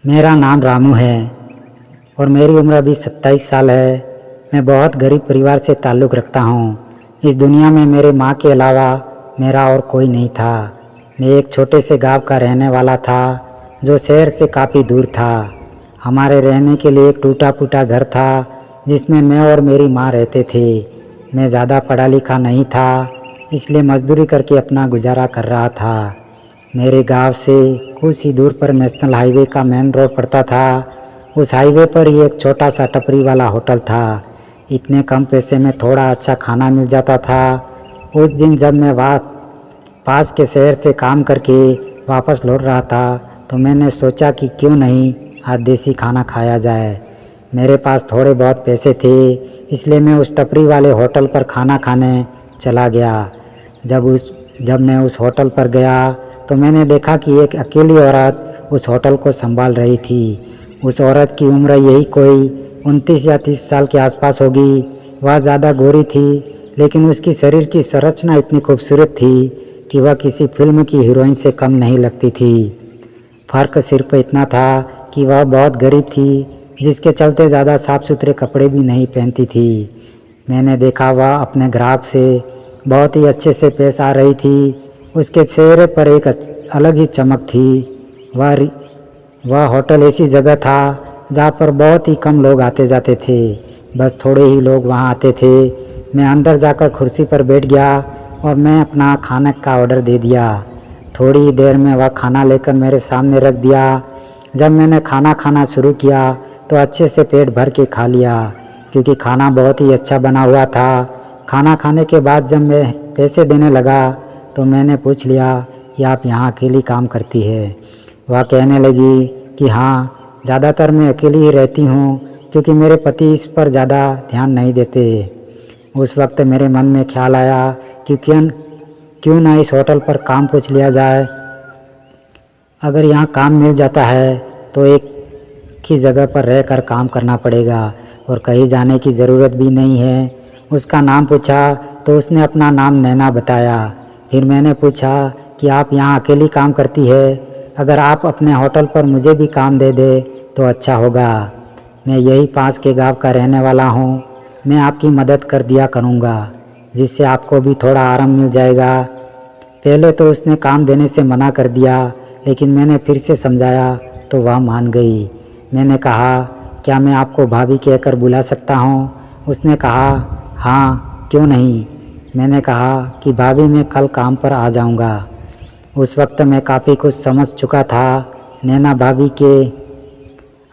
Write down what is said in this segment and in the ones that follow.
मेरा नाम रामू है और मेरी उम्र अभी 27 साल है। मैं बहुत गरीब परिवार से ताल्लुक़ रखता हूँ। इस दुनिया में मेरे माँ के अलावा मेरा और कोई नहीं था। मैं एक छोटे से गांव का रहने वाला था जो शहर से काफ़ी दूर था। हमारे रहने के लिए एक टूटा फूटा घर था जिसमें मैं और मेरी माँ रहते थे। मैं ज़्यादा पढ़ा लिखा नहीं था, इसलिए मजदूरी करके अपना गुजारा कर रहा था। मेरे गांव से कुछ ही दूर पर नेशनल हाईवे का मेन रोड पड़ता था। उस हाईवे पर ही एक छोटा सा टपरी वाला होटल था। इतने कम पैसे में थोड़ा अच्छा खाना मिल जाता था। उस दिन जब मैं वहाँ पास के शहर से काम करके वापस लौट रहा था तो मैंने सोचा कि क्यों नहीं आज देसी खाना खाया जाए। मेरे पास थोड़े बहुत पैसे थे, इसलिए मैं उस टपरी वाले होटल पर खाना खाने चला गया। जब मैं उस होटल पर गया तो मैंने देखा कि एक अकेली औरत उस होटल को संभाल रही थी। उस औरत की उम्र यही कोई 29 या 30 साल के आसपास होगी। वह ज़्यादा गोरी थी, लेकिन उसकी शरीर की संरचना इतनी खूबसूरत थी कि वह किसी फिल्म की हीरोइन से कम नहीं लगती थी। फ़र्क सिर्फ इतना था कि वह बहुत गरीब थी, जिसके चलते ज़्यादा साफ़ सुथरे कपड़े भी नहीं पहनती थी। मैंने देखा वह अपने ग्राहक से बहुत ही अच्छे से पेश आ रही थी। उसके चेहरे पर एक अलग ही चमक थी। वह होटल ऐसी जगह था जहाँ पर बहुत ही कम लोग आते जाते थे, बस थोड़े ही लोग वहाँ आते थे। मैं अंदर जाकर कुर्सी पर बैठ गया और मैं अपना खाने का ऑर्डर दे दिया। थोड़ी ही देर में वह खाना लेकर मेरे सामने रख दिया। जब मैंने खाना खाना शुरू किया तो अच्छे से पेट भर के खा लिया, क्योंकि खाना बहुत ही अच्छा बना हुआ था। खाना खाने के बाद जब मैं पैसे देने लगा तो मैंने पूछ लिया कि आप यहाँ अकेली काम करती है। वह कहने लगी कि हाँ, ज़्यादातर मैं अकेली ही रहती हूँ, क्योंकि मेरे पति इस पर ज़्यादा ध्यान नहीं देते। उस वक्त मेरे मन में ख्याल आया कि क्यों ना इस होटल पर काम पूछ लिया जाए। अगर यहाँ काम मिल जाता है तो एक ही जगह पर रहकर काम करना पड़ेगा और कहीं जाने की ज़रूरत भी नहीं है। उसका नाम पूछा तो उसने अपना नाम नैना बताया। फिर मैंने पूछा कि आप यहाँ अकेली काम करती है, अगर आप अपने होटल पर मुझे भी काम दे दे तो अच्छा होगा। मैं यही पास के गांव का रहने वाला हूँ। मैं आपकी मदद कर दिया करूँगा, जिससे आपको भी थोड़ा आराम मिल जाएगा। पहले तो उसने काम देने से मना कर दिया, लेकिन मैंने फिर से समझाया तो वह मान गई। मैंने कहा, क्या मैं आपको भाभी कहकर बुला सकता हूँ? उसने कहा, हाँ, क्यों नहीं। मैंने कहा कि भाभी, मैं कल काम पर आ जाऊँगा। उस वक्त मैं काफ़ी कुछ समझ चुका था। नैना भाभी के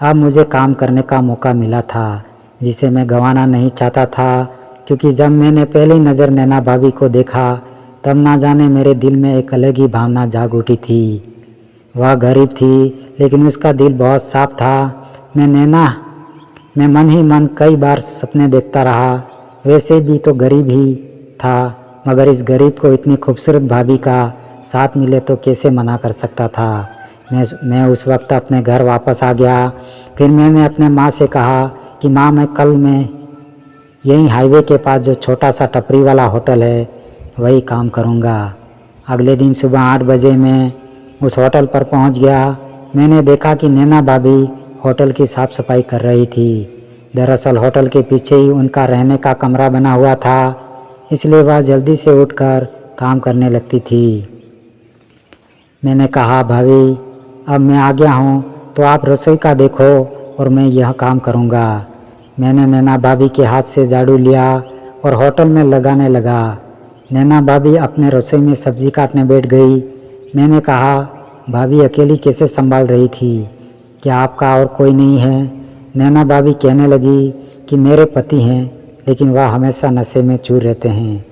अब मुझे काम करने का मौका मिला था, जिसे मैं गंवाना नहीं चाहता था, क्योंकि जब मैंने पहली नज़र नैना भाभी को देखा तब ना जाने मेरे दिल में एक अलग ही भावना जाग उठी थी। वह गरीब थी, लेकिन उसका दिल बहुत साफ था। मैं मन ही मन कई बार सपने देखता रहा। वैसे भी तो गरीब ही था, मगर इस गरीब को इतनी खूबसूरत भाभी का साथ मिले तो कैसे मना कर सकता था। मैं उस वक्त अपने घर वापस आ गया। फिर मैंने अपने माँ से कहा कि माँ, मैं यहीं हाईवे के पास जो छोटा सा टपरी वाला होटल है वही काम करूँगा। अगले दिन सुबह 8 बजे मैं उस होटल पर पहुँच गया। मैंने देखा कि नैना भाभी होटल की साफ़ सफाई कर रही थी। दरअसल होटल के पीछे ही उनका रहने का कमरा बना हुआ था, इसलिए वह जल्दी से उठकर काम करने लगती थी। मैंने कहा, भाभी, अब मैं आ गया हूँ तो आप रसोई का देखो और मैं यह काम करूँगा। मैंने नैना भाभी के हाथ से झाड़ू लिया और होटल में लगाने लगा। नैना भाभी अपने रसोई में सब्जी काटने बैठ गई। मैंने कहा, भाभी अकेली कैसे संभाल रही थी? क्या आपका और कोई नहीं है? नैना भाभी कहने लगी कि मेरे पति हैं, लेकिन वह हमेशा नशे में चूर रहते हैं।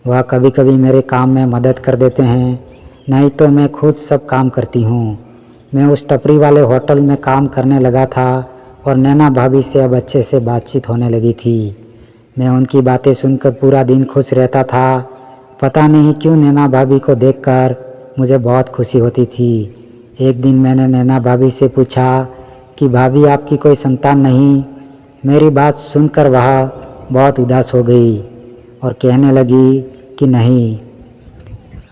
वह कभी कभी मेरे काम में मदद कर देते हैं, नहीं तो मैं खुद सब काम करती हूँ। मैं उस टपरी वाले होटल में काम करने लगा था और नैना भाभी से अब अच्छे से बातचीत होने लगी थी। मैं उनकी बातें सुनकर पूरा दिन खुश रहता था। पता नहीं क्यों नैना भाभी को देखकर मुझे बहुत खुशी होती थी। एक दिन मैंने नैना भाभी से पूछा कि भाभी, आपकी कोई संतान नहीं? मेरी बात सुनकर वह बहुत उदास हो गई और कहने लगी कि नहीं,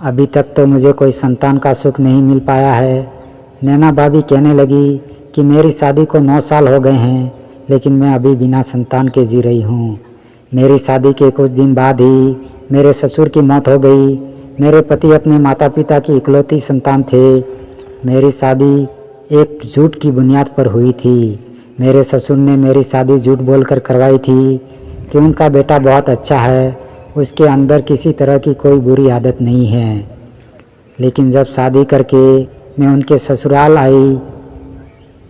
अभी तक तो मुझे कोई संतान का सुख नहीं मिल पाया है। नैना भाभी कहने लगी कि मेरी शादी को 9 साल हो गए हैं, लेकिन मैं अभी बिना संतान के जी रही हूँ। मेरी शादी के कुछ दिन बाद ही मेरे ससुर की मौत हो गई। मेरे पति अपने माता पिता की इकलौती संतान थे। मेरी शादी एक झूठ की बुनियाद पर हुई थी। मेरे ससुर ने मेरी शादी झूठ बोलकर करवाई थी कि उनका बेटा बहुत अच्छा है, उसके अंदर किसी तरह की कोई बुरी आदत नहीं है। लेकिन जब शादी करके मैं उनके ससुराल आई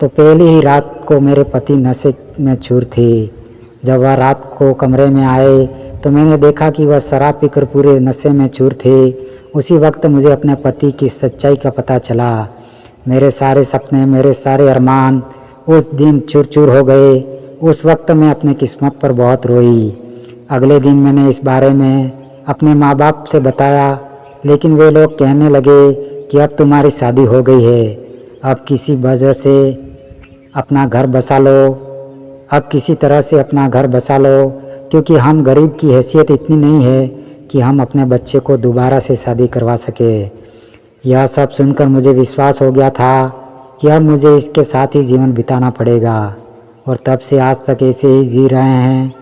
तो पहली ही रात को मेरे पति नशे में चूर थे। जब वह रात को कमरे में आए तो मैंने देखा कि वह शराब पीकर पूरे नशे में चूर थे। उसी वक्त मुझे अपने पति की सच्चाई का पता चला। मेरे सारे सपने, मेरे सारे अरमान उस दिन चूर चूर हो गए। उस वक्त मैं अपने किस्मत पर बहुत रोई। अगले दिन मैंने इस बारे में अपने माँ बाप से बताया, लेकिन वे लोग कहने लगे कि अब तुम्हारी शादी हो गई है, अब किसी वजह से अपना घर बसा लो, अब किसी तरह से अपना घर बसा लो, क्योंकि हम गरीब की हैसियत इतनी नहीं है कि हम अपने बच्चे को दोबारा से शादी करवा सके। यह सब सुनकर मुझे विश्वास हो गया था कि अब मुझे इसके साथ ही जीवन बिताना पड़ेगा, और तब से आज तक ऐसे ही जी रहे हैं।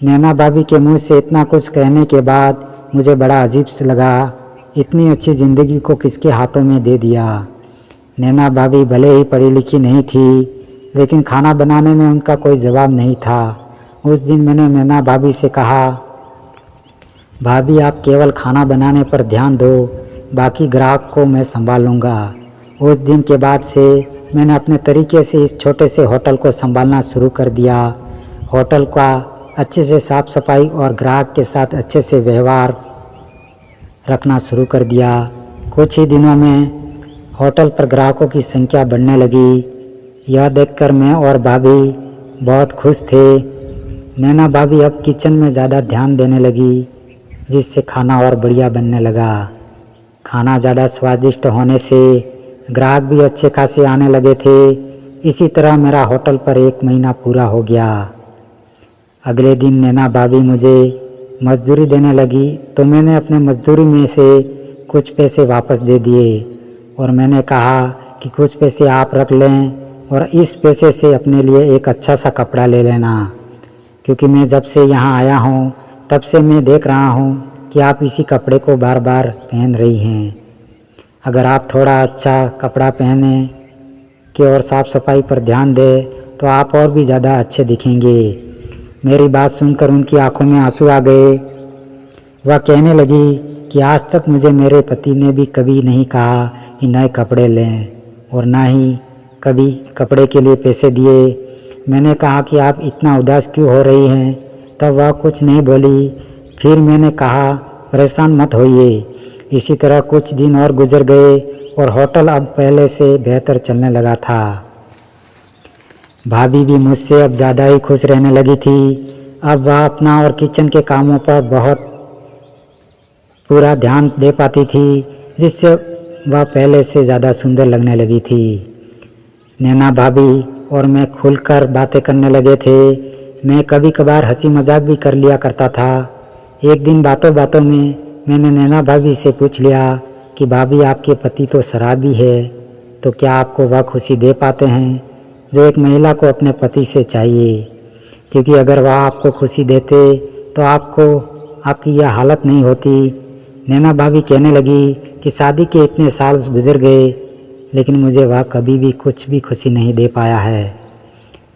नैना भाभी के मुंह से इतना कुछ कहने के बाद मुझे बड़ा अजीब से लगा। इतनी अच्छी ज़िंदगी को किसके हाथों में दे दिया। नैना भाभी भले ही पढ़ी लिखी नहीं थी, लेकिन खाना बनाने में उनका कोई जवाब नहीं था। उस दिन मैंने नैना भाभी से कहा, भाभी आप केवल खाना बनाने पर ध्यान दो, बाकी ग्राहक को मैं संभाल लूँगा। उस दिन के बाद से मैंने अपने तरीके से इस छोटे से होटल को संभालना शुरू कर दिया। होटल का अच्छे से साफ सफाई और ग्राहक के साथ अच्छे से व्यवहार रखना शुरू कर दिया। कुछ ही दिनों में होटल पर ग्राहकों की संख्या बढ़ने लगी। यह देखकर मैं और भाभी बहुत खुश थे। नैना भाभी अब किचन में ज़्यादा ध्यान देने लगी, जिससे खाना और बढ़िया बनने लगा। खाना ज़्यादा स्वादिष्ट होने से ग्राहक भी अच्छे खासे आने लगे थे। इसी तरह मेरा होटल पर 1 महीना पूरा हो गया। अगले दिन नैना भाभी मुझे मजदूरी देने लगी, तो मैंने अपने मजदूरी में से कुछ पैसे वापस दे दिए और मैंने कहा कि कुछ पैसे आप रख लें और इस पैसे से अपने लिए एक अच्छा सा कपड़ा ले लेना, क्योंकि मैं जब से यहाँ आया हूँ तब से मैं देख रहा हूँ कि आप इसी कपड़े को बार बार पहन रही हैं। अगर आप थोड़ा अच्छा कपड़ा पहने के और साफ़ सफाई पर ध्यान दें तो आप और भी ज़्यादा अच्छे दिखेंगे। मेरी बात सुनकर उनकी आंखों में आंसू आ गए। वह कहने लगी कि आज तक मुझे मेरे पति ने भी कभी नहीं कहा कि नए कपड़े लें, और ना ही कभी कपड़े के लिए पैसे दिए। मैंने कहा कि आप इतना उदास क्यों हो रही हैं, तब वह कुछ नहीं बोली। फिर मैंने कहा परेशान मत होइए। इसी तरह कुछ दिन और गुजर गए और होटल अब पहले से बेहतर चलने लगा था। भाभी भी मुझसे अब ज़्यादा ही खुश रहने लगी थी। अब वह अपना और किचन के कामों पर बहुत पूरा ध्यान दे पाती थी, जिससे वह पहले से ज़्यादा सुंदर लगने लगी थी। नैना भाभी और मैं खुलकर बातें करने लगे थे। मैं कभी कभार हंसी मजाक भी कर लिया करता था। एक दिन बातों बातों में मैंने नैना भाभी से पूछ लिया कि भाभी आपके पति तो शराबी है, तो क्या आपको वह खुशी दे पाते हैं जो एक महिला को अपने पति से चाहिए? क्योंकि अगर वह आपको खुशी देते तो आपकी यह हालत नहीं होती। नैना भाभी कहने लगी कि शादी के इतने साल गुजर गए, लेकिन मुझे वह कभी भी कुछ भी खुशी नहीं दे पाया है।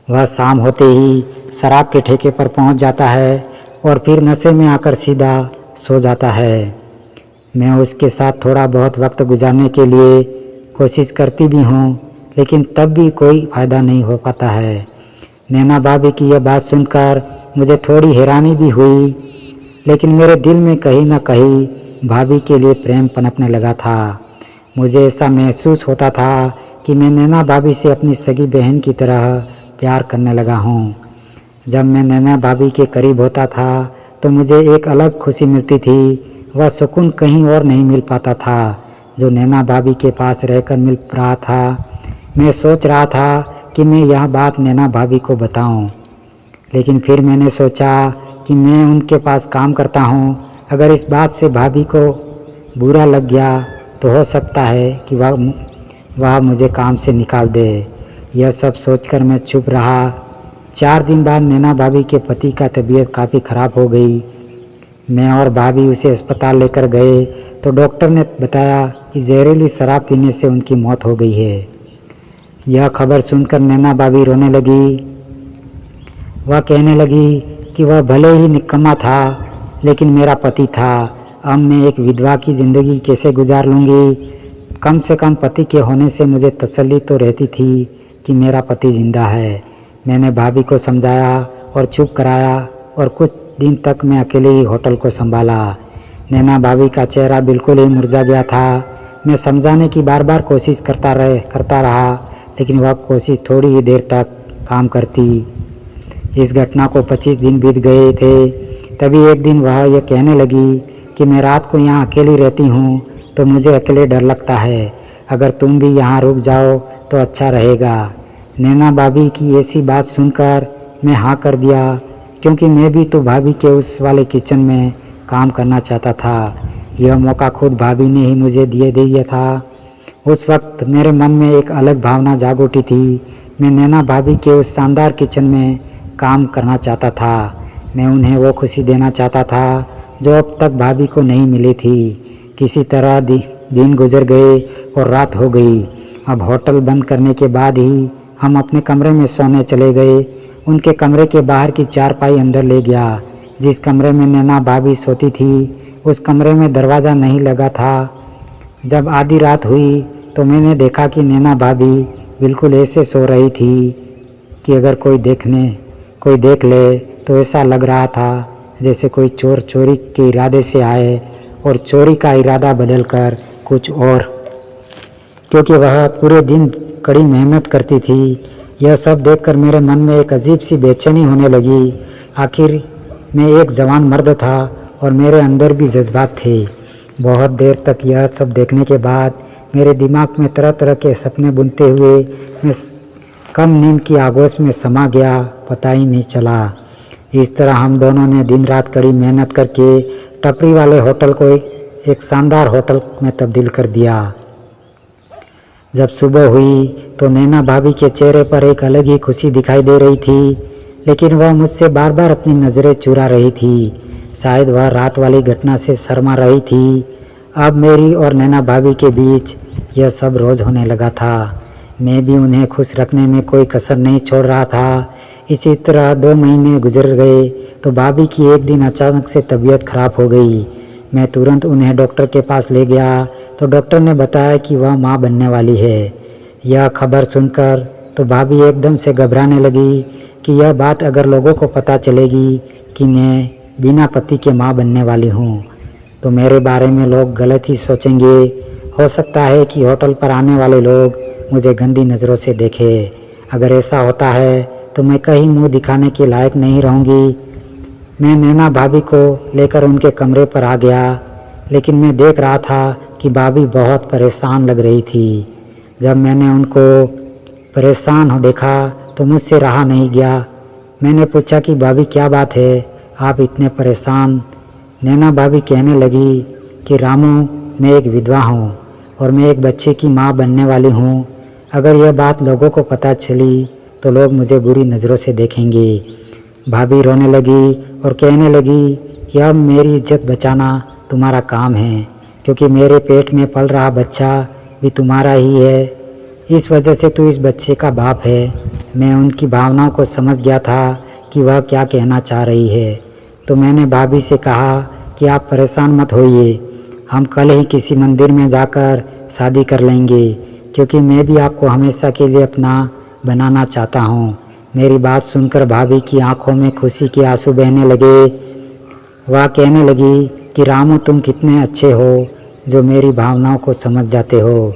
वह शाम होते ही शराब के ठेके पर पहुंच जाता है और फिर नशे में आकर सीधा सो जाता है। मैं उसके साथ थोड़ा बहुत वक्त गुजारने के लिए कोशिश करती भी हूँ, लेकिन तब भी कोई फ़ायदा नहीं हो पाता है। नैना भाभी की यह बात सुनकर मुझे थोड़ी हैरानी भी हुई, लेकिन मेरे दिल में कहीं ना कहीं भाभी के लिए प्रेम पनपने लगा था। मुझे ऐसा महसूस होता था कि मैं नैना भाभी से अपनी सगी बहन की तरह प्यार करने लगा हूँ। जब मैं नैना भाभी के करीब होता था तो मुझे एक अलग खुशी मिलती थी। वह सुकून कहीं और नहीं मिल पाता था जो नैना भाभी के पास रहकर मिल रहा था। मैं सोच रहा था कि मैं यह बात नैना भाभी को बताऊं, लेकिन फिर मैंने सोचा कि मैं उनके पास काम करता हूं। अगर इस बात से भाभी को बुरा लग गया तो हो सकता है कि वह मुझे काम से निकाल दे। यह सब सोचकर मैं चुप रहा। 4 दिन बाद नैना भाभी के पति का तबीयत काफ़ी ख़राब हो गई। मैं और भाभी उसे अस्पताल लेकर गए तो डॉक्टर ने बताया कि जहरीली शराब पीने से उनकी मौत हो गई है। यह खबर सुनकर नैना भाभी रोने लगी। वह कहने लगी कि वह भले ही निकम्मा था लेकिन मेरा पति था। अब मैं एक विधवा की ज़िंदगी कैसे गुजार लूँगी। कम से कम पति के होने से मुझे तसल्ली तो रहती थी कि मेरा पति जिंदा है। मैंने भाभी को समझाया और चुप कराया और कुछ दिन तक मैं अकेले ही होटल को संभाला। नैना भाभी का चेहरा बिल्कुल ही मुरझा गया था। मैं समझाने की बार बार कोशिश करता रहा लेकिन वह कोशिश थोड़ी ही देर तक काम करती। इस घटना को 25 दिन बीत गए थे। तभी एक दिन वह यह कहने लगी कि मैं रात को यहाँ अकेली रहती हूँ तो मुझे अकेले डर लगता है। अगर तुम भी यहाँ रुक जाओ तो अच्छा रहेगा। नैना भाभी की ऐसी बात सुनकर मैं हाँ कर दिया क्योंकि मैं भी तो भाभी के उस वाले किचन में काम करना चाहता था। यह मौका खुद भाभी ने ही मुझे दिया था। उस वक्त मेरे मन में एक अलग भावना जाग उठी थी। मैं नैना भाभी के उस शानदार किचन में काम करना चाहता था। मैं उन्हें वो खुशी देना चाहता था जो अब तक भाभी को नहीं मिली थी। किसी तरह दिन गुजर गए और रात हो गई। अब होटल बंद करने के बाद ही हम अपने कमरे में सोने चले गए। उनके कमरे के बाहर की चारपाई अंदर ले गया। जिस कमरे में नैना भाभी सोती थी उस कमरे में दरवाज़ा नहीं लगा था। जब आधी रात हुई तो मैंने देखा कि नैना भाभी बिल्कुल ऐसे सो रही थी कि अगर कोई देख ले तो ऐसा लग रहा था जैसे कोई चोर चोरी के इरादे से आए और चोरी का इरादा बदलकर कुछ और, क्योंकि वह पूरे दिन कड़ी मेहनत करती थी। यह सब देखकर मेरे मन में एक अजीब सी बेचैनी होने लगी। आखिर मैं एक जवान मर्द था और मेरे अंदर भी जज्बात थे। बहुत देर तक यह सब देखने के बाद मेरे दिमाग में तरह तरह के सपने बुनते हुए मैं कम नींद की आगोश में समा गया, पता ही नहीं चला। इस तरह हम दोनों ने दिन रात कड़ी मेहनत करके टपरी वाले होटल को एक शानदार होटल में तब्दील कर दिया। जब सुबह हुई तो नैना भाभी के चेहरे पर एक अलग ही खुशी दिखाई दे रही थी, लेकिन वह मुझसे बार बार अपनी नज़रें चुरा रही थी। शायद वह रात वाली घटना से शर्मा रही थी। अब मेरी और नैना भाभी के बीच यह सब रोज़ होने लगा था। मैं भी उन्हें खुश रखने में कोई कसर नहीं छोड़ रहा था। इसी तरह 2 महीने गुजर गए तो भाभी की एक दिन अचानक से तबीयत खराब हो गई। मैं तुरंत उन्हें डॉक्टर के पास ले गया तो डॉक्टर ने बताया कि वह माँ बनने वाली है। यह खबर सुनकर तो भाभी एकदम से घबराने लगी कि यह बात अगर लोगों को पता चलेगी कि मैं बिना पति के माँ बनने वाली हूँ तो मेरे बारे में लोग गलत ही सोचेंगे। हो सकता है कि होटल पर आने वाले लोग मुझे गंदी नज़रों से देखें। अगर ऐसा होता है तो मैं कहीं मुंह दिखाने के लायक नहीं रहूँगी। मैं नैना भाभी को लेकर उनके कमरे पर आ गया, लेकिन मैं देख रहा था कि भाभी बहुत परेशान लग रही थी। जब मैंने उनको परेशान हो देखा तो मुझसे रहा नहीं गया। मैंने पूछा कि भाभी क्या बात है, आप इतने परेशान। नैना भाभी कहने लगी कि रामू, मैं एक विधवा हूँ और मैं एक बच्चे की माँ बनने वाली हूँ। अगर यह बात लोगों को पता चली तो लोग मुझे बुरी नज़रों से देखेंगे। भाभी रोने लगी और कहने लगी कि अब मेरी इज्जत बचाना तुम्हारा काम है, क्योंकि मेरे पेट में पल रहा बच्चा भी तुम्हारा ही है। इस वजह से तू इस बच्चे का बाप है। मैं उनकी भावनाओं को समझ गया था कि वह क्या कहना चाह रही है। तो मैंने भाभी से कहा कि आप परेशान मत होइए, हम कल ही किसी मंदिर में जाकर शादी कर लेंगे, क्योंकि मैं भी आपको हमेशा के लिए अपना बनाना चाहता हूँ। मेरी बात सुनकर भाभी की आंखों में खुशी के आंसू बहने लगे। वह कहने लगी कि रामू, तुम कितने अच्छे हो जो मेरी भावनाओं को समझ जाते हो।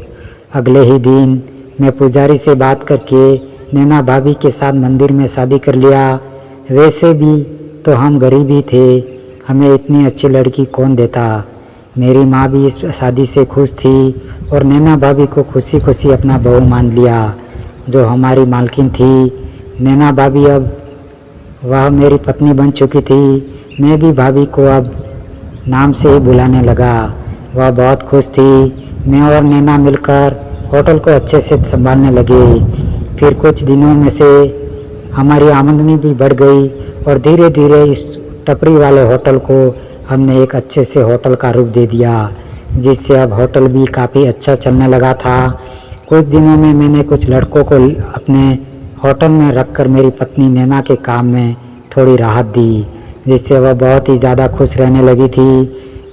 अगले ही दिन मैं पुजारी से बात करके नैना भाभी के साथ मंदिर में शादी कर लिया। वैसे भी तो हम गरीब ही थे, हमें इतनी अच्छी लड़की कौन देता। मेरी माँ भी इस शादी से खुश थी और नैना भाभी को खुशी खुशी अपना बहू मान लिया, जो हमारी मालकिन थी। नैना भाभी अब वह मेरी पत्नी बन चुकी थी। मैं भी भाभी को अब नाम से ही बुलाने लगा। वह बहुत खुश थी। मैं और नैना मिलकर होटल को अच्छे से संभालने लगे। फिर कुछ दिनों में से हमारी आमदनी भी बढ़ गई और धीरे धीरे इस टपरी वाले होटल को हमने एक अच्छे से होटल का रूप दे दिया, जिससे अब होटल भी काफ़ी अच्छा चलने लगा था। कुछ दिनों में मैंने कुछ लड़कों को अपने होटल में रखकर मेरी पत्नी नैना के काम में थोड़ी राहत दी, जिससे वह बहुत ही ज़्यादा खुश रहने लगी थी।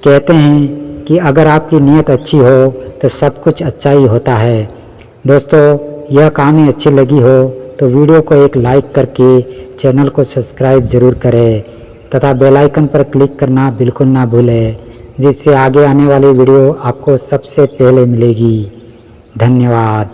कहते हैं कि अगर आपकी नीयत अच्छी हो तो सब कुछ अच्छा ही होता है। दोस्तों, यह कहानी अच्छी लगी हो तो वीडियो को एक लाइक करके चैनल को सब्सक्राइब ज़रूर करें तथा बेल आइकन पर क्लिक करना बिल्कुल ना भूलें, जिससे आगे आने वाली वीडियो आपको सबसे पहले मिलेगी। धन्यवाद।